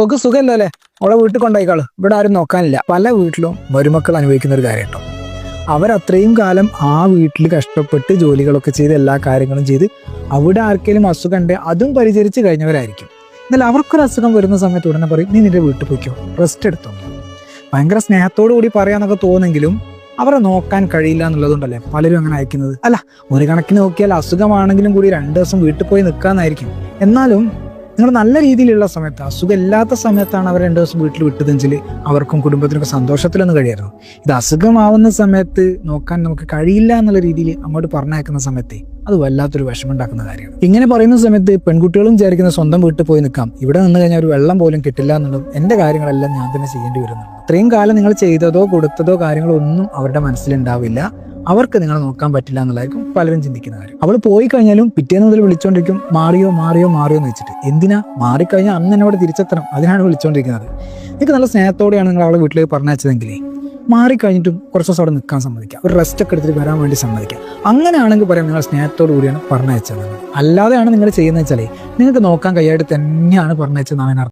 ഓക്ക് സുഖമല്ലോ അല്ലേ? അവളെ വീട്ടിൽ കൊണ്ടായിക്കാള്. ഇവിടെ ആരും നോക്കാനില്ല. പല വീട്ടിലും മരുമക്കൾ അനുഭവിക്കുന്ന ഒരു കാര്യം കേട്ടോ. അവരത്രയും കാലം ആ വീട്ടിൽ കഷ്ടപ്പെട്ട് ജോലികളൊക്കെ ചെയ്ത് എല്ലാ കാര്യങ്ങളും ചെയ്ത് അവിടെ ആർക്കെങ്കിലും അസുഖം ഉണ്ട് അതും പരിചരിച്ച് കഴിഞ്ഞവരായിരിക്കും. എന്നാൽ അവർക്കൊരു അസുഖം വരുന്ന സമയത്ത് ഉടനെ പറയും, നീ നിന്റെ വീട്ടിൽ പോയിക്കോ, റെസ്റ്റ് എടുത്തോ. ഭയങ്കര സ്നേഹത്തോടു കൂടി പറയാന്നൊക്കെ തോന്നെങ്കിലും അവരെ നോക്കാൻ കഴിയില്ല എന്നുള്ളതുകൊണ്ടല്ലേ പലരും അങ്ങനെ അയക്കുന്നത്. അല്ല, ഒരു കണക്കിന് നോക്കിയാൽ അസുഖമാണെങ്കിലും കൂടി 2 ദിവസം വീട്ടിൽ പോയി നിൽക്കാന്നായിരിക്കും. എന്നാലും നിങ്ങൾ നല്ല രീതിയിലുള്ള സമയത്ത്, അസുഖം ഇല്ലാത്ത സമയത്താണ് അവർ 2 ദിവസം വീട്ടിൽ വിട്ടതെങ്കിൽ അവർക്കും കുടുംബത്തിനൊക്കെ സന്തോഷത്തിലൊന്നും കഴിയായിരുന്നു. ഇത് അസുഖമാവുന്ന സമയത്ത് നോക്കാൻ നമുക്ക് കഴിയില്ല എന്നുള്ള രീതിയിൽ അങ്ങോട്ട് പറഞ്ഞയക്കുന്ന സമയത്ത് അത് വല്ലാത്തൊരു വിഷമുണ്ടാക്കുന്ന കാര്യമാണ്. ഇങ്ങനെ പറയുന്ന സമയത്ത് പെൺകുട്ടികളും വിചാരിക്കുന്ന സ്വന്തം വീട്ടിൽ പോയി നിൽക്കാം, ഇവിടെ നിന്ന് കഴിഞ്ഞാൽ ഒരു വെള്ളം പോലും കിട്ടില്ല എന്നുള്ളതും എൻ്റെ കാര്യങ്ങളെല്ലാം ഞാൻ തന്നെ ചെയ്യേണ്ടി വരുന്നുള്ളൂ. ഇത്രയും കാലം നിങ്ങൾ ചെയ്തതോ കൊടുത്തതോ കാര്യങ്ങളോ ഒന്നും അവരുടെ മനസ്സിലുണ്ടാവില്ല. അവർക്ക് നിങ്ങളെ നോക്കാൻ പറ്റില്ല എന്നുള്ളതായിരിക്കും പലരും ചിന്തിക്കുന്ന കാര്യം. അവൾ പോയി കഴിഞ്ഞാലും പിറ്റേന്ന് മുതൽ വിളിച്ചോണ്ടിരിക്കും, മാറിയോ മാറിയോ മാറിയോ എന്ന് വെച്ചിട്ട്. എന്തിനാ? മാറിക്കഴിഞ്ഞാൽ അന്ന് തന്നെ അവിടെ തിരിച്ചെത്തണം, അതിനാണ് വിളിച്ചോണ്ടിരിക്കുന്നത്. നിങ്ങൾക്ക് നല്ല സ്നേഹത്തോടെയാണ് നിങ്ങൾ അവളെ വീട്ടിലേക്ക് പറഞ്ഞയച്ചതെങ്കിലേ മാറിക്കഴിഞ്ഞിട്ടും കുറച്ച് ദിവസം അവിടെ നിൽക്കാൻ സമ്മതിക്കാം, ഒരു റെസ്റ്റ് ഒക്കെ എടുത്തിട്ട് വരാൻ വേണ്ടി സമ്മതിക്കാം. അങ്ങനെയാണെങ്കിൽ പറയാം നിങ്ങൾ സ്നേഹത്തോടു കൂടിയാണ് പറഞ്ഞയച്ചത്. അല്ലാതെയാണ് നിങ്ങൾ ചെയ്യുന്നത് വെച്ചാലേ നിങ്ങൾക്ക് നോക്കാൻ കഴിയായിട്ട് തന്നെയാണ് പറഞ്ഞയച്ചതെന്നാണ്